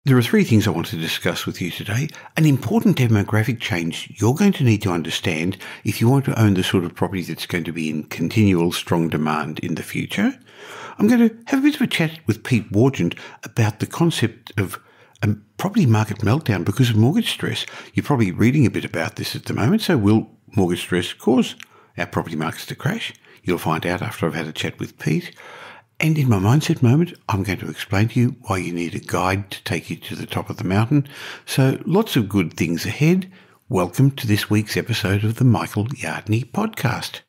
There are three things I want to discuss with you today. An important demographic change you're going to need to understand if you want to own the sort of property that's going to be in continual strong demand in the future. I'm going to have a bit of a chat with Pete Wargent about the concept of a property market meltdown because of mortgage stress. You're probably reading a bit about this at the moment. So will mortgage stress cause our property markets to crash? You'll find out after I've had a chat with Pete. And in my mindset moment, I'm going to explain to you why you need a guide to take you to the top of the mountain. So lots of good things ahead. Welcome to this week's episode of the Michael Yardney podcast.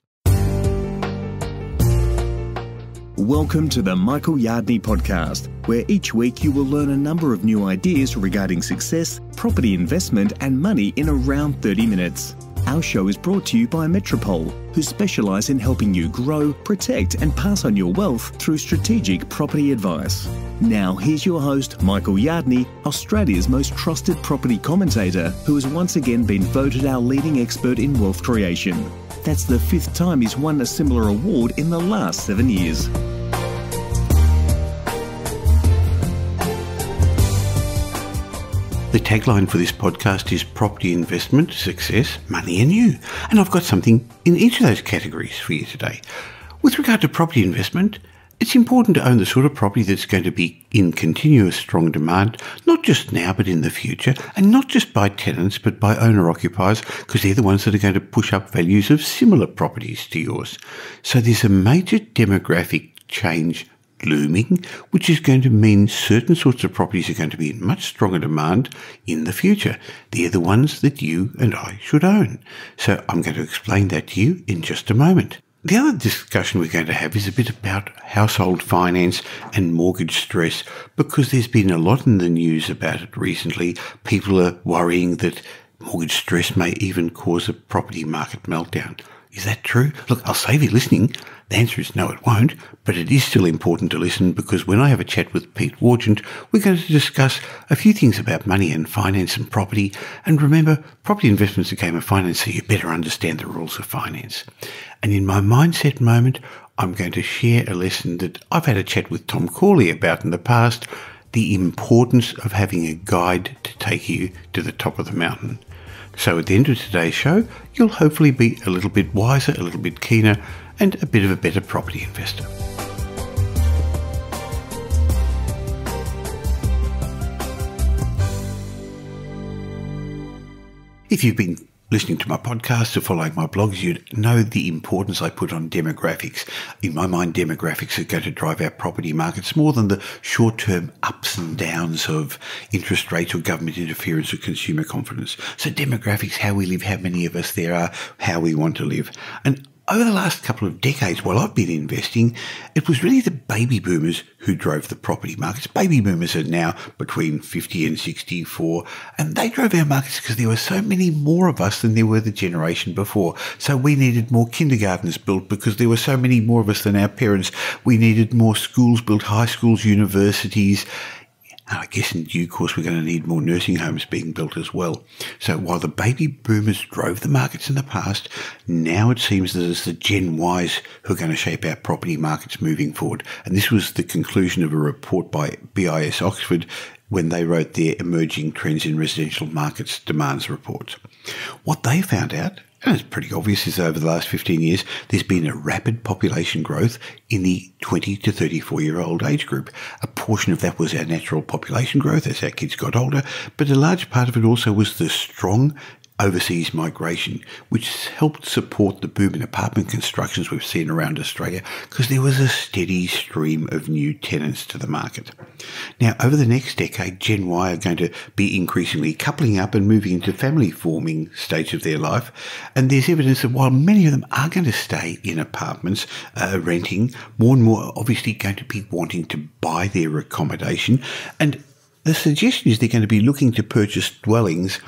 Welcome to the Michael Yardney podcast, where each week you will learn a number of new ideas regarding success, property investment and money in around 30 minutes. Our show is brought to you by Metropole, who specialise in helping you grow, protect and pass on your wealth through strategic property advice. Now here's your host, Michael Yardney, Australia's most trusted property commentator, who has once again been voted our leading expert in wealth creation. That's the fifth time he's won a similar award in the last 7 years. The tagline for this podcast is property investment, success, money and you. And I've got something in each of those categories for you today. With regard to property investment, it's important to own the sort of property that's going to be in continuous strong demand, not just now but in the future, and not just by tenants but by owner-occupiers, because they're the ones that are going to push up values of similar properties to yours. So there's a major demographic change looming, which is going to mean certain sorts of properties are going to be in much stronger demand in the future. They're the ones that you and I should own. So I'm going to explain that to you in just a moment. The other discussion we're going to have is a bit about household finance and mortgage stress, because there's been a lot in the news about it recently. People are worrying that mortgage stress may even cause a property market meltdown. Is that true? Look, I'll save you listening. The answer is no, it won't, but it is still important to listen, because when I have a chat with Pete Wargent, we're going to discuss a few things about money and finance and property. And remember, property investment's a game of finance, so you better understand the rules of finance. And in my mindset moment, I'm going to share a lesson that I've had a chat with Tom Corley about in the past, the importance of having a guide to take you to the top of the mountain. So at the end of today's show, you'll hopefully be a little bit wiser, a little bit keener, and a bit of a better property investor. If you've been listening to my podcast or following my blogs, you'd know the importance I put on demographics. In my mind, demographics are going to drive our property markets more than the short-term ups and downs of interest rates or government interference or consumer confidence. So demographics, how we live, how many of us there are, how we want to live. And over the last couple of decades, while I've been investing, it was really the baby boomers who drove the property markets. Baby boomers are now between 50 and 64, and they drove our markets because there were so many more of us than there were the generation before. So we needed more kindergartens built because there were so many more of us than our parents. We needed more schools built, high schools, universities. I guess in due course we're going to need more nursing homes being built as well. So while the baby boomers drove the markets in the past, now it seems that it's the Gen Ys who are going to shape our property markets moving forward. And this was the conclusion of a report by BIS Oxford when they wrote their Emerging Trends in Residential Markets Demands report. What they found out, and it's pretty obvious, is over the last 15 years, there's been a rapid population growth in the 20 to 34-year-old age group. A portion of that was our natural population growth as our kids got older, but a large part of it also was the strong overseas migration, which helped support the boom in apartment constructions we've seen around Australia, because there was a steady stream of new tenants to the market. Now, over the next decade, Gen Y are going to be increasingly coupling up and moving into family-forming stage of their life, and there's evidence that while many of them are going to stay in apartments, renting, more and more are obviously going to be wanting to buy their accommodation, and the suggestion is they're going to be looking to purchase dwellings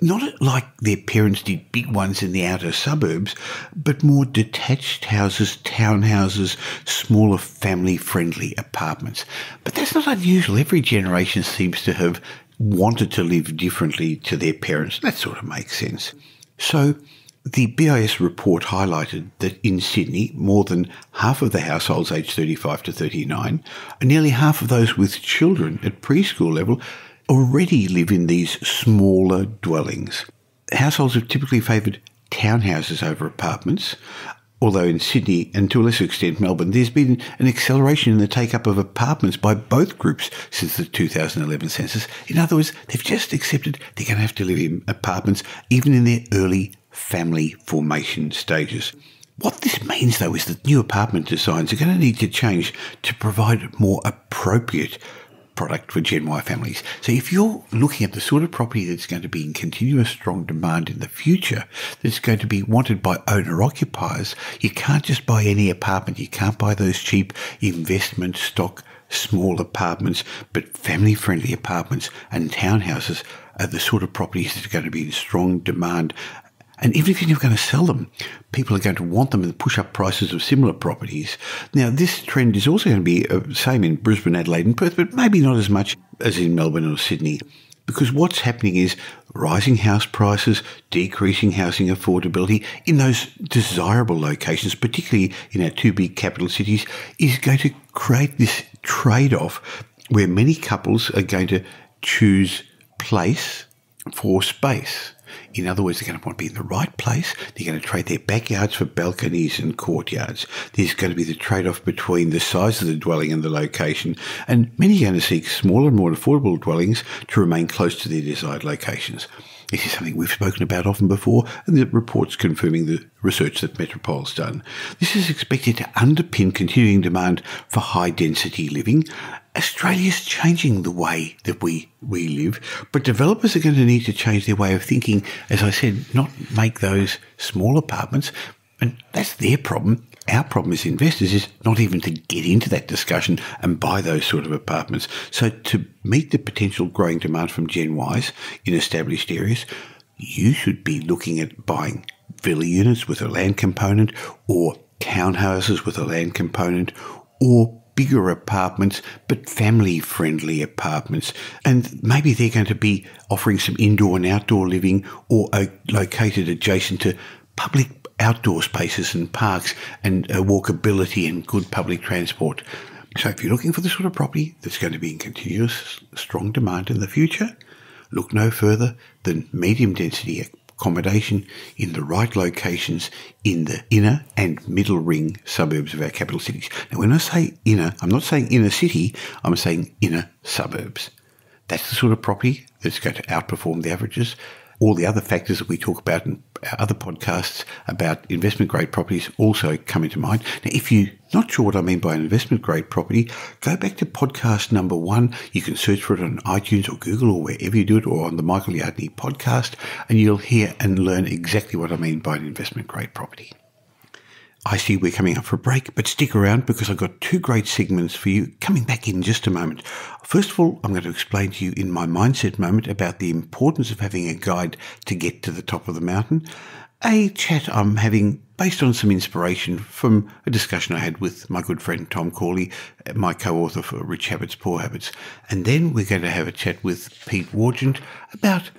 not like their parents did, big ones in the outer suburbs, but more detached houses, townhouses, smaller family-friendly apartments. But that's not unusual. Every generation seems to have wanted to live differently to their parents. That sort of makes sense. So the BIS report highlighted that in Sydney, more than half of the households aged 35 to 39, and nearly half of those with children at preschool level, already live in these smaller dwellings. Households have typically favoured townhouses over apartments, although in Sydney and to a lesser extent Melbourne, there's been an acceleration in the take-up of apartments by both groups since the 2011 census. In other words, they've just accepted they're going to have to live in apartments even in their early family formation stages. What this means, though, is that new apartment designs are going to need to change to provide more appropriate product for Gen Y families. So if you're looking at the sort of property that's going to be in continuous strong demand in the future, that's going to be wanted by owner-occupiers, you can't just buy any apartment. You can't buy those cheap investment stock small apartments, but family-friendly apartments and townhouses are the sort of properties that are going to be in strong demand. And even if you're never going to sell them, people are going to want them and push up prices of similar properties. Now, this trend is also going to be the same in Brisbane, Adelaide and Perth, but maybe not as much as in Melbourne or Sydney. Because what's happening is rising house prices, decreasing housing affordability in those desirable locations, particularly in our two big capital cities, is going to create this trade-off where many couples are going to choose place for space. In other words, they're going to want to be in the right place. They're going to trade their backyards for balconies and courtyards. There's going to be the trade-off between the size of the dwelling and the location. And many are going to seek smaller and more affordable dwellings to remain close to their desired locations. This is something we've spoken about often before, and the report's confirming the research that Metropole's done. This is expected to underpin continuing demand for high-density living. Australia's changing the way that we live, but developers are going to need to change their way of thinking, as I said, not make those small apartments, and that's their problem. Our problem as investors is not even to get into that discussion and buy those sort of apartments. So to meet the potential growing demand from Gen Ys in established areas, you should be looking at buying villa units with a land component or townhouses with a land component or bigger apartments, but family-friendly apartments. And maybe they're going to be offering some indoor and outdoor living or located adjacent to public outdoor spaces and parks and walkability and good public transport. So if you're looking for the sort of property that's going to be in continuous strong demand in the future, look no further than medium density accommodation in the right locations in the inner and middle ring suburbs of our capital cities. Now, when I say inner, I'm not saying inner city, I'm saying inner suburbs. That's the sort of property that's going to outperform the averages. All the other factors that we talk about in our other podcasts about investment-grade properties also come into mind. Now, if you're not sure what I mean by an investment-grade property, go back to podcast number 1. You can search for it on iTunes or Google or wherever you do it, or on the Michael Yardney podcast, and you'll hear and learn exactly what I mean by an investment-grade property. I see we're coming up for a break, but stick around because I've got 2 great segments for you coming back in just a moment. First of all, I'm going to explain to you in my mindset moment about the importance of having a guide to get to the top of the mountain. A chat I'm having based on some inspiration from a discussion I had with my good friend Tom Corley, my co-author for Rich Habits, Poor Habits. And then we're going to have a chat with Pete Wargent about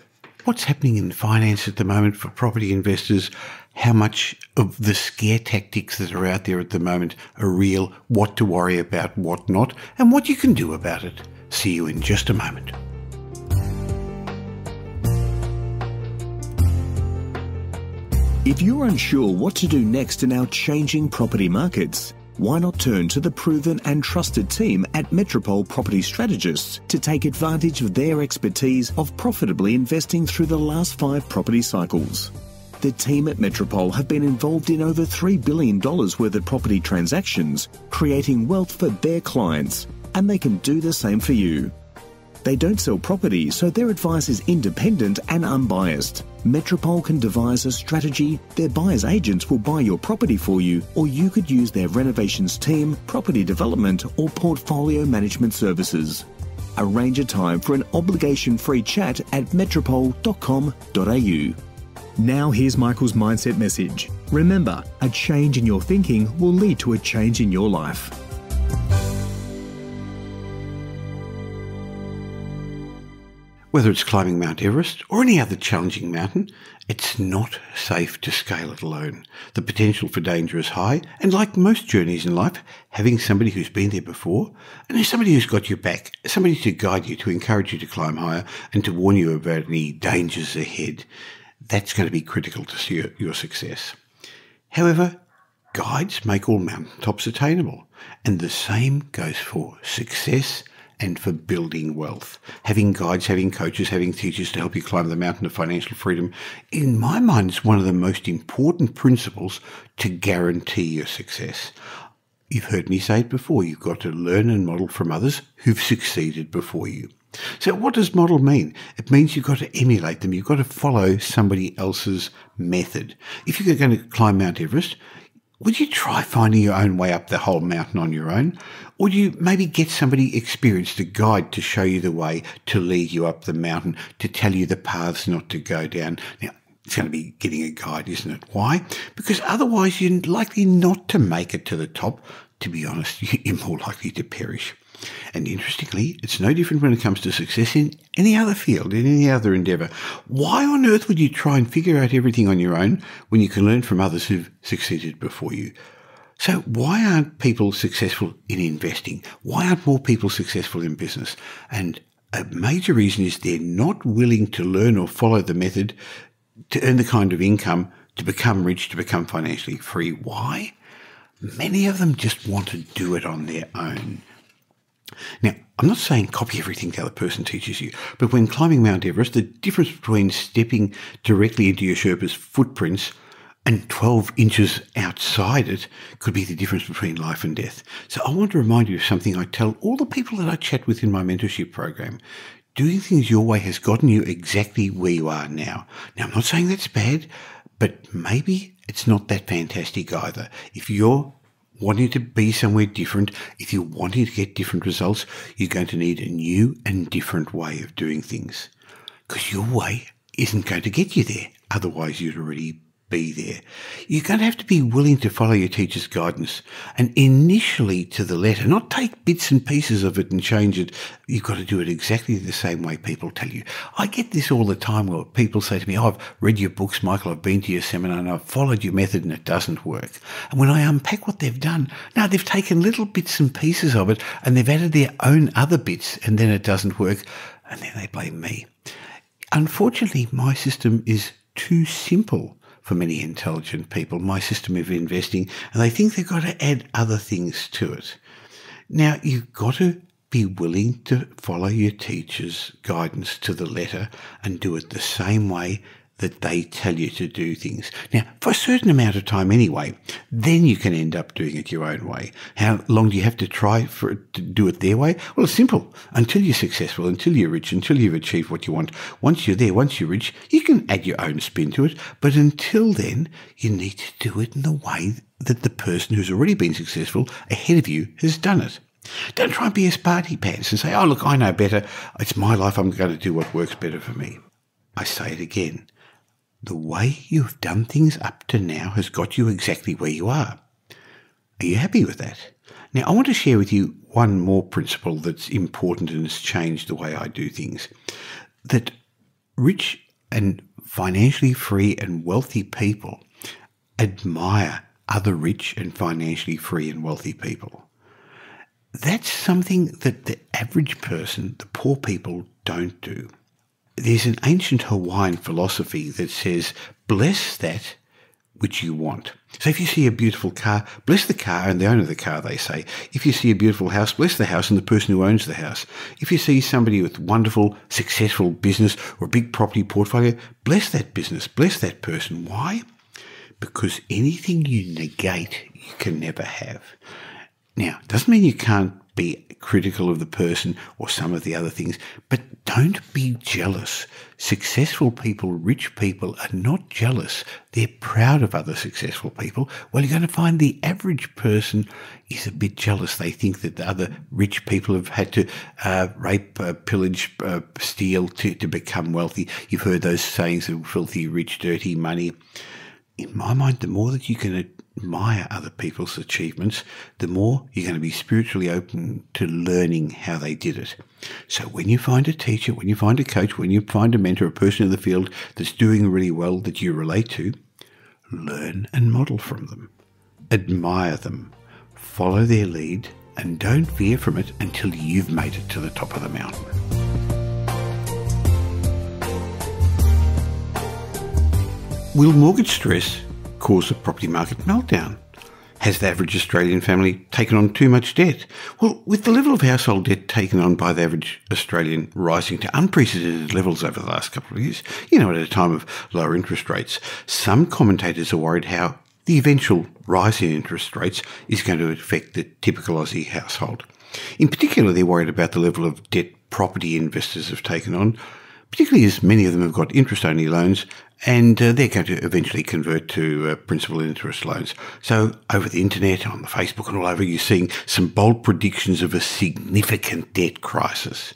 what's happening in finance at the moment for property investors, how much of the scare tactics that are out there at the moment are real, what to worry about, what not, and what you can do about it. See you in just a moment. If you're unsure what to do next in our changing property markets, why not turn to the proven and trusted team at Metropole Property Strategists to take advantage of their expertise of profitably investing through the last 5 property cycles. The team at Metropole have been involved in over $3 billion worth of property transactions, creating wealth for their clients, and they can do the same for you. They don't sell property, so their advice is independent and unbiased. Metropole can devise a strategy, their buyer's agents will buy your property for you, or you could use their renovations team, property development, or portfolio management services. Arrange a time for an obligation-free chat at metropole.com.au. Now here's Michael's mindset message. Remember, a change in your thinking will lead to a change in your life. Whether it's climbing Mount Everest or any other challenging mountain, it's not safe to scale it alone. The potential for danger is high, and like most journeys in life, having somebody who's been there before, and there's somebody who's got your back, somebody to guide you, to encourage you to climb higher, and to warn you about any dangers ahead, that's going to be critical to your success. However, guides make all mountaintops attainable, and the same goes for success and for building wealth. Having guides, having coaches, having teachers to help you climb the mountain of financial freedom, in my mind, is one of the most important principles to guarantee your success. You've heard me say it before, you've got to learn and model from others who've succeeded before you. So what does model mean? It means you've got to emulate them. You've got to follow somebody else's method. If you're going to climb Mount Everest, would you try finding your own way up the whole mountain on your own? Or do you maybe get somebody experienced, a guide, to show you the way, to lead you up the mountain, to tell you the paths not to go down? Now, it's going to be getting a guide, isn't it? Why? Because otherwise you're likely not to make it to the top. To be honest, you're more likely to perish. And interestingly, it's no different when it comes to success in any other field, in any other endeavour. Why on earth would you try and figure out everything on your own when you can learn from others who've succeeded before you? So why aren't people successful in investing? Why aren't more people successful in business? And a major reason is they're not willing to learn or follow the method to earn the kind of income, to become rich, to become financially free. Why? Many of them just want to do it on their own. Now, I'm not saying copy everything the other person teaches you, but when climbing Mount Everest, the difference between stepping directly into your Sherpa's footprints and 12 inches outside it could be the difference between life and death. So I want to remind you of something I tell all the people that I chat with in my mentorship program. Doing things your way has gotten you exactly where you are now. Now, I'm not saying that's bad, but maybe it's not that fantastic either. If you're wanting to be somewhere different, if you're wanting to get different results, you're going to need a new and different way of doing things. Because your way isn't going to get you there. Otherwise, you'd already be there. You're going to have to be willing to follow your teacher's guidance, and initially to the letter, not take bits and pieces of it and change it. You've got to do it exactly the same way people tell you. I get this all the time where people say to me, I've read your books, Michael, I've been to your seminar and I've followed your method and it doesn't work. And when I unpack what they've done, now they've taken little bits and pieces of it and they've added their own other bits and then it doesn't work and then they blame me. Unfortunately, my system is too simple for many intelligent people, my system of investing, and they think they've got to add other things to it. Now, you've got to be willing to follow your teacher's guidance to the letter and do it the same way that they tell you to do things. Now, for a certain amount of time anyway, then you can end up doing it your own way. How long do you have to try for it to do it their way? Well, it's simple. Until you're successful, until you're rich, until you've achieved what you want. Once you're there, once you're rich, you can add your own spin to it. But until then, you need to do it in the way that the person who's already been successful ahead of you has done it. Don't try and be a smarty pants and say, oh, look, I know better. It's my life. I'm going to do what works better for me. I say it again. The way you've done things up to now has got you exactly where you are. Are you happy with that? Now, I want to share with you one more principle that's important and has changed the way I do things. That rich and financially free and wealthy people admire other rich and financially free and wealthy people. That's something that the average person, the poor people, don't do. There's an ancient Hawaiian philosophy that says, bless that which you want. So if you see a beautiful car, bless the car and the owner of the car, they say. If you see a beautiful house, bless the house and the person who owns the house. If you see somebody with wonderful, successful business or a big property portfolio, bless that business, bless that person. Why? Because anything you negate, you can never have. Now, it doesn't mean you can't be critical of the person or some of the other things, but don't be jealous. Successful people, rich people are not jealous. They're proud of other successful people. Well, you're going to find the average person is a bit jealous. They think that the other rich people have had to rape, pillage, steal to become wealthy. You've heard those sayings of filthy, rich, dirty money. In my mind, the more that you can admire other people's achievements, the more you're going to be spiritually open to learning how they did it. So when you find a teacher, when you find a coach, when you find a mentor, a person in the field that's doing really well that you relate to, learn and model from them. Admire them. Follow their lead and don't veer from it until you've made it to the top of the mountain. Will mortgage stress cause a property market meltdown? Has the average Australian family taken on too much debt? Well, with the level of household debt taken on by the average Australian rising to unprecedented levels over the last couple of years, at a time of lower interest rates, some commentators are worried how the eventual rise in interest rates is going to affect the typical Aussie household. In particular, they're worried about the level of debt property investors have taken on, particularly as many of them have got interest-only loans and they're going to eventually convert to principal interest loans. So over the internet, on the Facebook and all over, you're seeing some bold predictions of a significant debt crisis.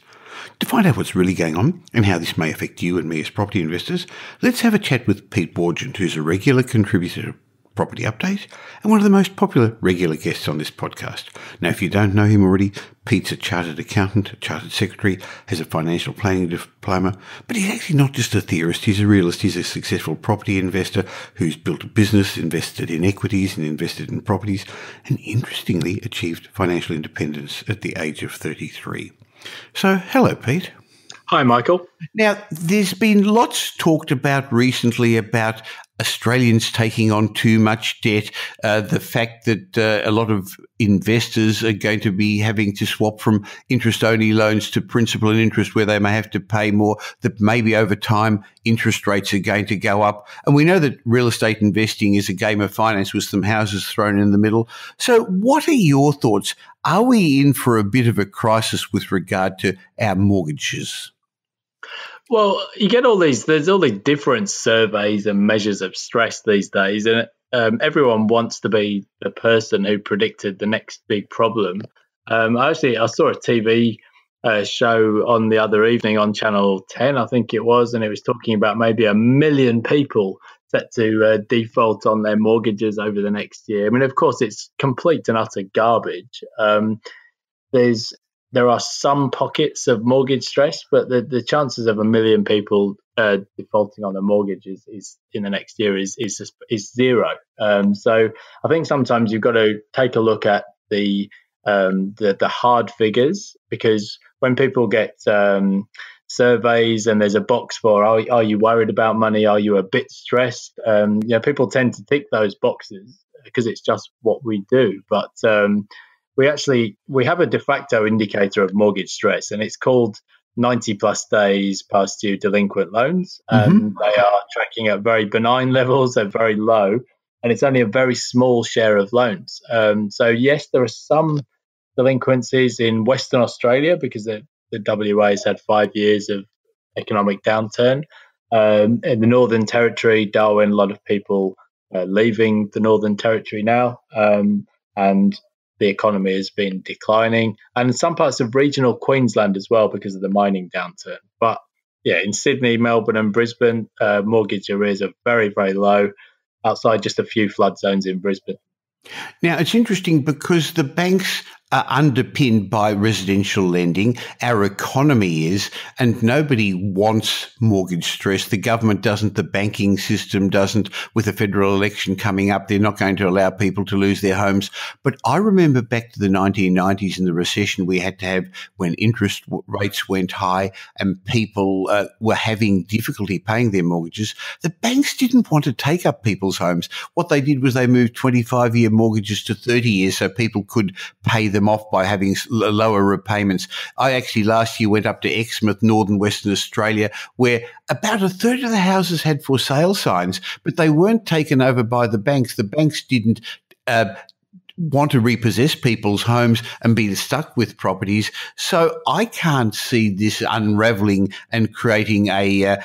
To find out what's really going on and how this may affect you and me as property investors, let's have a chat with Pete Wargent, who's a regular contributor to Property Update and one of the most popular regular guests on this podcast. Now, if you don't know him already, Pete's a chartered accountant, a chartered secretary, has a financial planning diploma, but he's actually not just a theorist, he's a realist, he's a successful property investor who's built a business, invested in equities and invested in properties, and interestingly achieved financial independence at the age of 33. So, hello, Pete. Hi, Michael. Now, there's been lots talked about recently about Australians taking on too much debt, the fact that a lot of investors are going to be having to swap from interest-only loans to principal and interest where they may have to pay more, that maybe over time interest rates are going to go up. And we know that real estate investing is a game of finance with some houses thrown in the middle. So what are your thoughts? Are we in for a bit of a crisis with regard to our mortgages? Well, you get there's all these different surveys and measures of stress these days, and everyone wants to be the person who predicted the next big problem. I saw a TV show on the other evening on Channel 10, I think it was, and it was talking about maybe 1 million people set to default on their mortgages over the next year. I mean, of course, it's complete and utter garbage. There are some pockets of mortgage stress, but the chances of 1 million people defaulting on a mortgage is in the next year is zero. So I think sometimes you've got to take a look at the hard figures, because when people get surveys and there's a box for are you worried about money, are you a bit stressed, people tend to tick those boxes because it's just what we do. But we have a de facto indicator of mortgage stress, and it's called 90 plus days past due delinquent loans. And they are tracking at very benign levels, they're very low, and it's only a very small share of loans. So yes, there are some delinquencies in Western Australia because the WA has had 5 years of economic downturn. In the Northern Territory, Darwin, a lot of people leaving the Northern Territory now, and the economy has been declining, and in some parts of regional Queensland as well because of the mining downturn. But yeah, in Sydney, Melbourne and Brisbane, mortgage arrears are very, very low, outside just a few flood zones in Brisbane. Now, it's interesting because the banks are underpinned by residential lending. Our economy is, and nobody wants mortgage stress. The government doesn't, the banking system doesn't. With the federal election coming up, they're not going to allow people to lose their homes. But I remember back to the 1990s and the recession we had to have when interest rates went high and people were having difficulty paying their mortgages. The banks didn't want to take up people's homes. What they did was they moved 25-year mortgages to 30 years so people could pay them off by having lower repayments. I actually last year went up to Exmouth, northern Western Australia, where about a third of the houses had for sale signs, but they weren't taken over by the banks. The banks didn't want to repossess people's homes and be stuck with properties. So I can't see this unraveling and creating a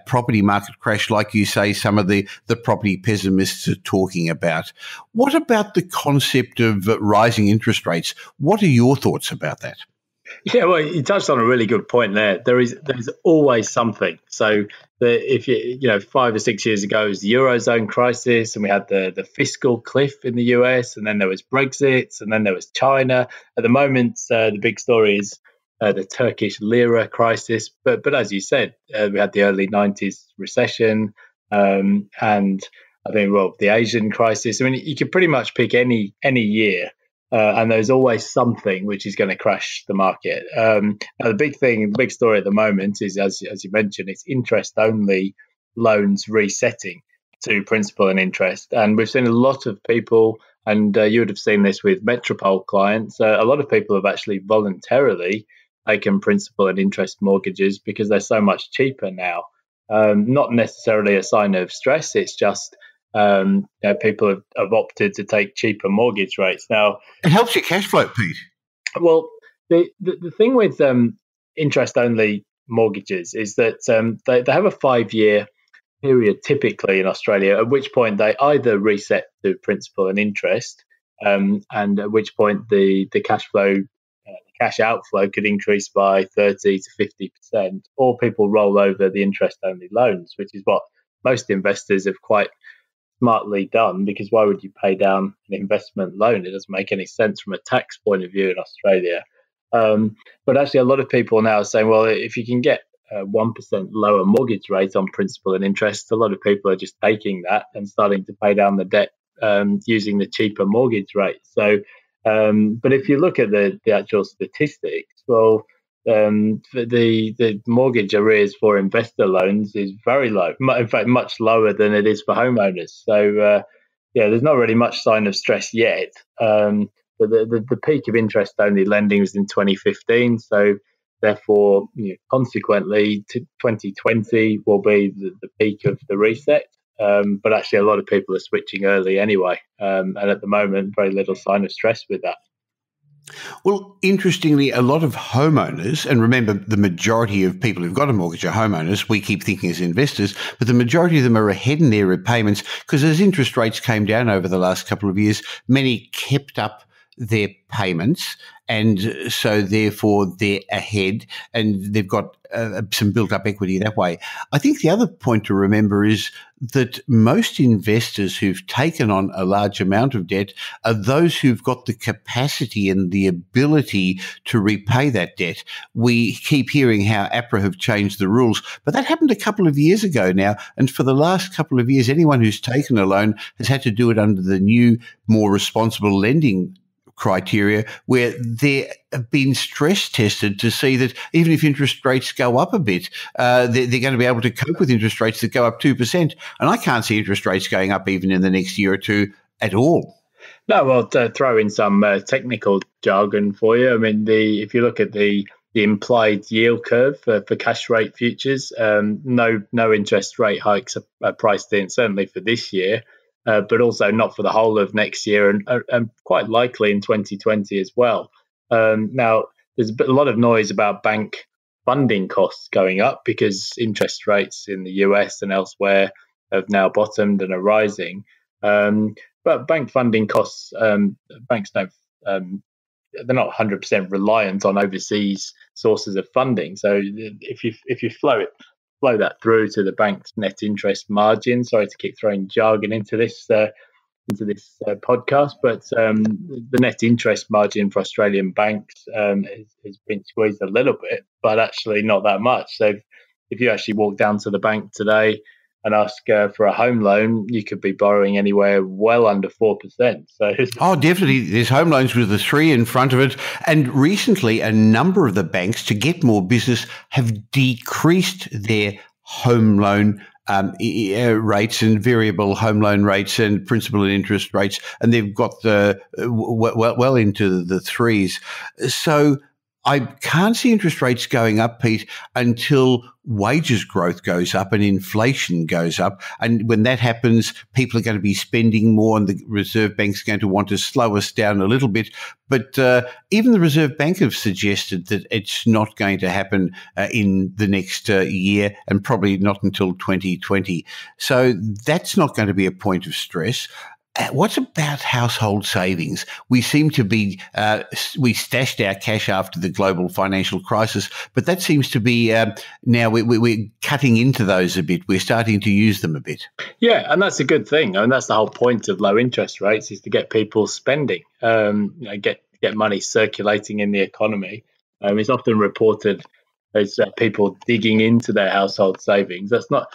property market crash like you say some of the property pessimists are talking about. What about the concept of rising interest rates? What are your thoughts about that? Yeah, well, you touched on a really good point there. There's always something. So if you know 5 or 6 years ago, it was the Eurozone crisis, and we had the fiscal cliff in the US, and then there was Brexit, and then there was China. At the moment, the big story is the Turkish lira crisis. But as you said, we had the early '90s recession, and I think the Asian crisis. I mean, you could pretty much pick any year. And there's always something which is going to crash the market. The big story at the moment is, as you mentioned, it's interest-only loans resetting to principal and interest. And we've seen a lot of people, and you would have seen this with Metropole clients, a lot of people have actually voluntarily taken principal and interest mortgages because they're so much cheaper now. Not necessarily a sign of stress, it's just people have opted to take cheaper mortgage rates. Now, it helps your cash flow, Pete. Well, the thing with interest-only mortgages is that they have a 5-year period typically in Australia, at which point they either reset to principal and interest, and at which point the cash flow, cash outflow could increase by 30 to 50%, or people roll over the interest-only loans, which is what most investors have quite smartly done, because why would you pay down an investment loan? It doesn't make any sense from a tax point of view in Australia. But actually, a lot of people now are saying, well, if you can get a 1% lower mortgage rate on principal and interest, a lot of people are just taking that and starting to pay down the debt using the cheaper mortgage rate. So, but if you look at the actual statistics, well, the mortgage arrears for investor loans is very low. In fact, much lower than it is for homeowners. So, there's not really much sign of stress yet. But the peak of interest-only lending was in 2015. So, therefore, consequently, 2020 will be the peak of the reset. But actually, a lot of people are switching early anyway. And at the moment, very little sign of stress with that. Well, interestingly, a lot of homeowners, and remember, the majority of people who've got a mortgage are homeowners. We keep thinking as investors, but the majority of them are ahead in their repayments because as interest rates came down over the last couple of years, many kept up their payments, and so therefore they're ahead and they've got some built-up equity that way. I think the other point to remember is that most investors who've taken on a large amount of debt are those who've got the capacity and the ability to repay that debt. We keep hearing how APRA have changed the rules, but that happened a couple of years ago now, and for the last couple of years, anyone who's taken a loan has had to do it under the new, more responsible lending criteria, where they have been stress tested to see that even if interest rates go up a bit, they're going to be able to cope with interest rates that go up 2%. And I can't see interest rates going up even in the next year or two at all. No, well, to throw in some technical jargon for you. I mean, if you look at the implied yield curve for cash rate futures, no interest rate hikes are priced in, certainly for this year. But also not for the whole of next year and quite likely in 2020 as well. Now, there's a lot of noise about bank funding costs going up because interest rates in the US and elsewhere have now bottomed and are rising. But bank funding costs, banks don't, they're not 100% reliant on overseas sources of funding. So if you flow that through to the bank's net interest margin. Sorry to keep throwing jargon into this podcast, but the net interest margin for Australian banks has been squeezed a little bit, but actually not that much. So if you actually walk down to the bank today and ask for a home loan, you could be borrowing anywhere well under 4%. So, definitely. There's home loans with a 3 in front of it. And recently, a number of the banks, to get more business, have decreased their home loan rates and variable home loan rates and principal and interest rates, and they've got well into the 3s. So I can't see interest rates going up, Pete, until wages growth goes up and inflation goes up. And when that happens, people are going to be spending more and the Reserve Bank's going to want to slow us down a little bit. But even the Reserve Bank have suggested that it's not going to happen in the next year and probably not until 2020. So that's not going to be a point of stress. What about household savings? We seem to be, we stashed our cash after the global financial crisis, but that seems to be now we're cutting into those a bit. We're starting to use them a bit. Yeah, and that's a good thing. And that's the whole point of low interest rates, is to get people spending, get money circulating in the economy. It's often reported as people digging into their household savings. That's not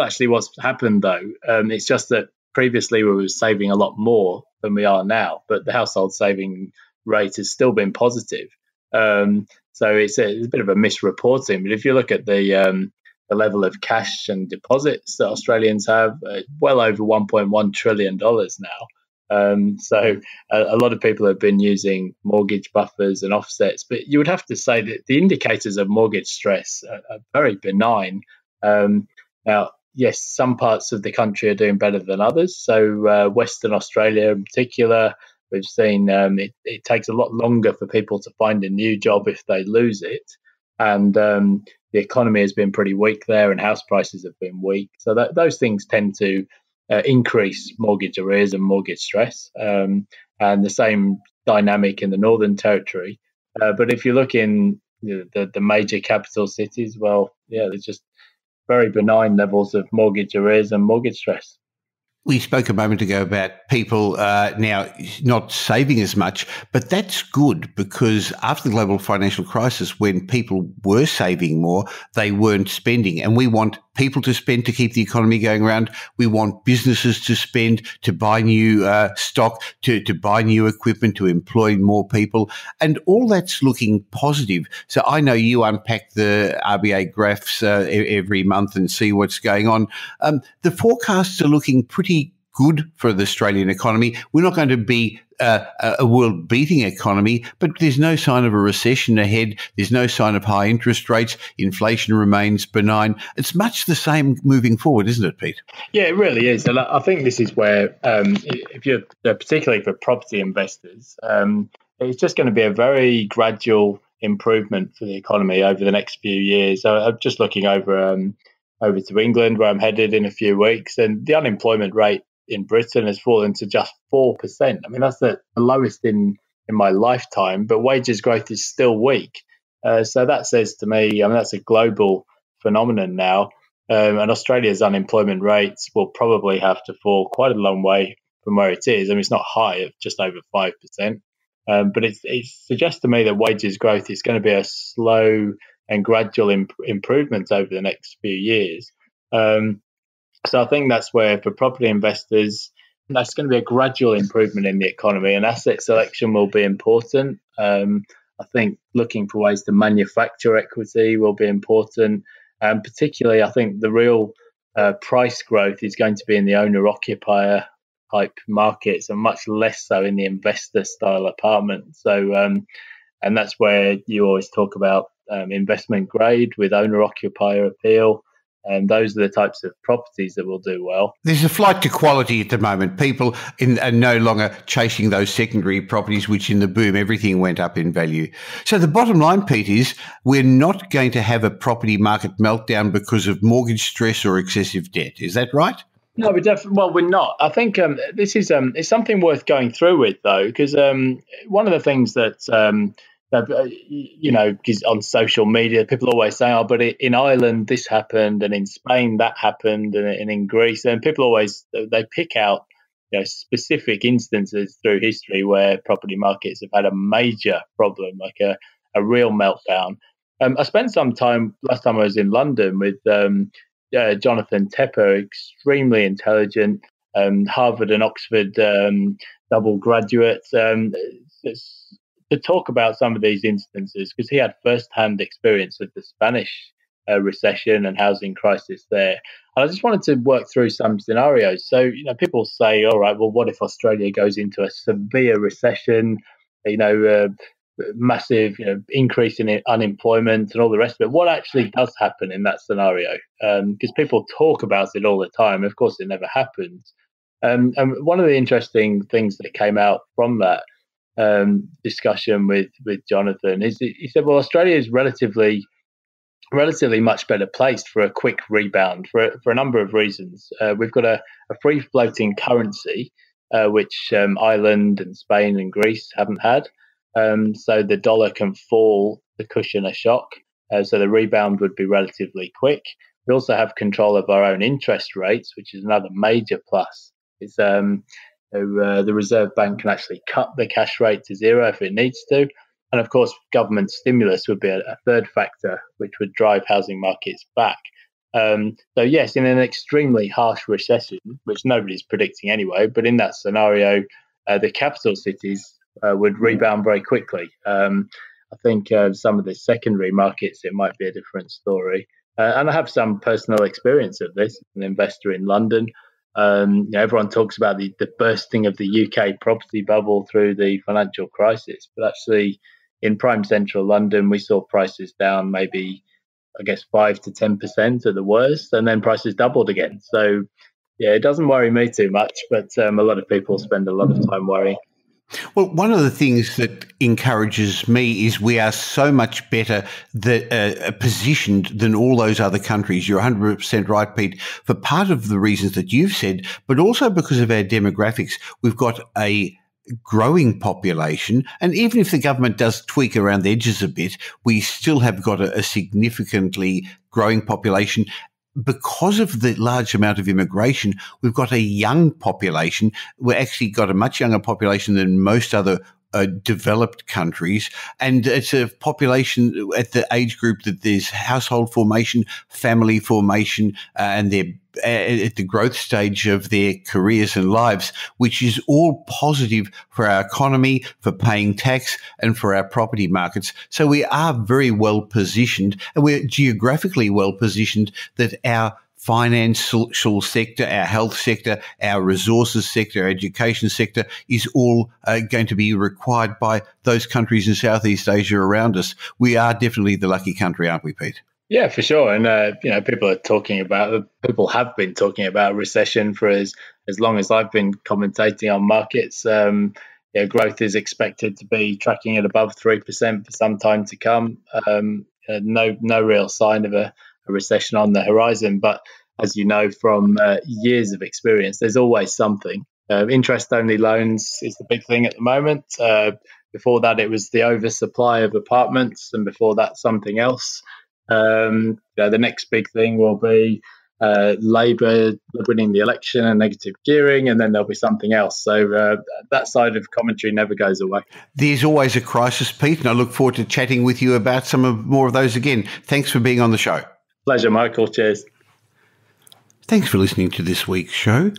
actually what's happened, though. It's just that previously we were saving a lot more than we are now, but the household saving rate has still been positive. So it's a bit of a misreporting. But if you look at the level of cash and deposits that Australians have, well over $1.1 trillion now. So a lot of people have been using mortgage buffers and offsets, but you would have to say that the indicators of mortgage stress are very benign. Now, yes, some parts of the country are doing better than others. So Western Australia in particular, we've seen it takes a lot longer for people to find a new job if they lose it. And the economy has been pretty weak there, and house prices have been weak. So those things tend to increase mortgage arrears and mortgage stress. And the same dynamic in the Northern Territory. But if you look in the major capital cities, well, yeah, there's just very benign levels of mortgage arrears and mortgage stress. We spoke a moment ago about people now not saving as much, but that's good, because after the global financial crisis, when people were saving more, they weren't spending. And we want people to spend to keep the economy going around. We want businesses to spend, to buy new stock, to buy new equipment, to employ more people. And all that's looking positive. So I know you unpack the RBA graphs every month and see what's going on. The forecasts are looking pretty good for the Australian economy. We're not going to be a world-beating economy, but there's no sign of a recession ahead. There's no sign of high interest rates. Inflation remains benign. It's much the same moving forward, isn't it, Pete? Yeah, it really is. And I think this is where, if you're particularly for property investors, it's just going to be a very gradual improvement for the economy over the next few years. So I'm just looking over to England, where I'm headed in a few weeks, and the unemployment rate in Britain has fallen to just 4%. I mean, that's the lowest in my lifetime, but wages growth is still weak. So that says to me, I mean, that's a global phenomenon now. And Australia's unemployment rates will probably have to fall quite a long way from where it is. I mean, it's not high, at just over 5%. But it suggests to me that wages growth is going to be a slow and gradual improvement over the next few years. So I think that's where, for property investors, that's going to be a gradual improvement in the economy, and asset selection will be important. I think looking for ways to manufacture equity will be important. And particularly, I think the real price growth is going to be in the owner-occupier type markets, and much less so in the investor-style apartment. So, and that's where you always talk about investment grade with owner-occupier appeal. And those are the types of properties that will do well. There's a flight to quality at the moment. People are no longer chasing those secondary properties, which in the boom, everything went up in value. So the bottom line, Pete, is we're not going to have a property market meltdown because of mortgage stress or excessive debt. Is that right? No, we're not. I think this is it's something worth going through with, though, because one of the things that on social media, people always say, "Oh, but in Ireland this happened, and in Spain that happened, and in Greece," and people always they pick out specific instances through history where property markets have had a major problem, like a real meltdown. I spent some time last time I was in London with Jonathan Tepper, extremely intelligent, Harvard and Oxford double graduate, to talk about some of these instances, because he had first-hand experience of the Spanish recession and housing crisis there. And I just wanted to work through some scenarios. So, people say, all right, well, what if Australia goes into a severe recession, massive increase in unemployment and all the rest of it? What actually does happen in that scenario? Because people talk about it all the time. Of course, it never happens. And one of the interesting things that came out from that discussion with Jonathan is he said, well, Australia is relatively much better placed for a quick rebound for a number of reasons. We've got a free floating currency, which Ireland and Spain and Greece haven't had. So the dollar can fall to cushion a shock. So the rebound would be relatively quick. We also have control of our own interest rates, which is another major plus. It's the Reserve Bank can actually cut the cash rate to zero if it needs to. And of course, government stimulus would be a third factor, which would drive housing markets back. So yes, in an extremely harsh recession, which nobody's predicting anyway, but in that scenario, the capital cities would rebound very quickly. I think some of the secondary markets, it might be a different story. And I have some personal experience of this. An investor in London. Everyone talks about the bursting of the UK property bubble through the financial crisis, but actually in prime central London, we saw prices down maybe, I guess, 5 to 10% at the worst, and then prices doubled again. So, yeah, it doesn't worry me too much, but a lot of people spend a lot of time worrying. Well, one of the things that encourages me is we are so much better positioned than all those other countries. You're 100% right, Pete, for part of the reasons that you've said, but also because of our demographics. We've got a growing population, and even if the government does tweak around the edges a bit, we still have got a significantly growing population. Because of the large amount of immigration, we've got a young population. We've actually got a much younger population than most other developed countries, and it's a population at the age group that there's household formation, family formation, and they're at the growth stage of their careers and lives, which is all positive for our economy, for paying tax, and for our property markets. So we are very well positioned, and we're geographically well positioned that our financial sector, our health sector, our resources sector, our education sector is all going to be required by those countries in Southeast Asia around us. We are definitely the lucky country, aren't we, Pete? Yeah, for sure. And, people have been talking about recession for as long as I've been commentating on markets. Growth is expected to be tracking at above 3% for some time to come. No real sign of a recession on the horizon. But as you know from years of experience, there's always something. Interest-only loans is the big thing at the moment. Before that, it was the oversupply of apartments, and before that, something else. The next big thing will be Labour winning the election and negative gearing, and then there'll be something else. So that side of commentary never goes away. There's always a crisis, Pete, and I look forward to chatting with you about more of those again. Thanks for being on the show. Pleasure, Michael. Cheers. Thanks for listening to this week's show.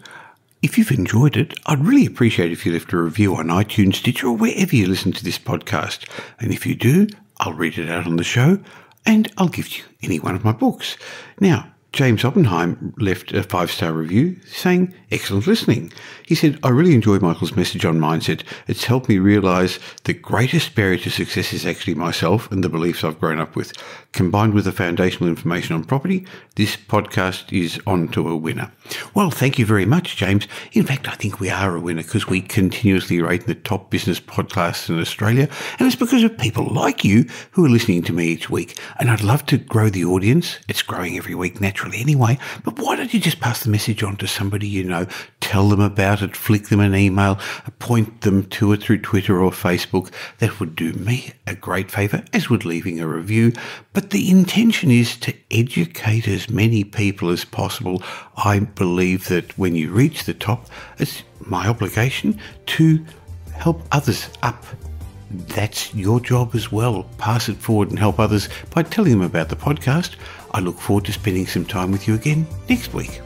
If you've enjoyed it, I'd really appreciate if you left a review on iTunes, Stitcher, or wherever you listen to this podcast. And if you do, I'll read it out on the show, and I'll give you any one of my books. Now, James Oppenheim left a 5-star review saying, "Excellent listening." He said, "I really enjoy Michael's message on mindset. It's helped me realise the greatest barrier to success is actually myself and the beliefs I've grown up with. Combined with the foundational information on property, this podcast is on to a winner." Well, thank you very much, James. In fact, I think we are a winner because we continuously rate the top business podcasts in Australia, and it's because of people like you who are listening to me each week. And I'd love to grow the audience. It's growing every week naturally anyway, but why don't you just pass the message on to somebody you know, tell them about it, flick them an email, point them to it through Twitter or Facebook. That would do me a great favour, as would leaving a review. But the intention is to educate as many people as possible. I believe that when you reach the top, it's my obligation to help others up. That's your job as well. Pass it forward and help others by telling them about the podcast. I look forward to spending some time with you again next week.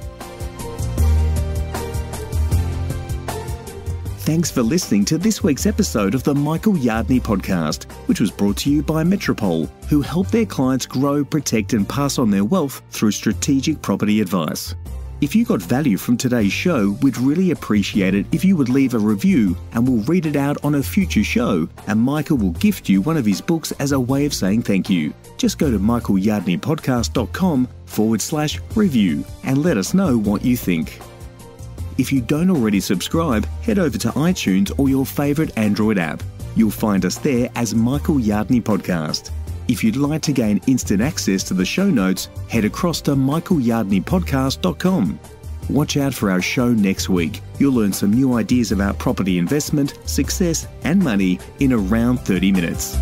Thanks for listening to this week's episode of the Michael Yardney podcast, which was brought to you by Metropole, who help their clients grow, protect and pass on their wealth through strategic property advice. If you got value from today's show, we'd really appreciate it if you would leave a review, and we'll read it out on a future show, and Michael will gift you one of his books as a way of saying thank you. Just go to michaelyardneypodcast.com/review and let us know what you think. If you don't already subscribe, head over to iTunes or your favourite Android app. You'll find us there as Michael Yardney Podcast. If you'd like to gain instant access to the show notes, head across to michaelyardneypodcast.com. Watch out for our show next week. You'll learn some new ideas about property investment, success, and money in around 30 minutes.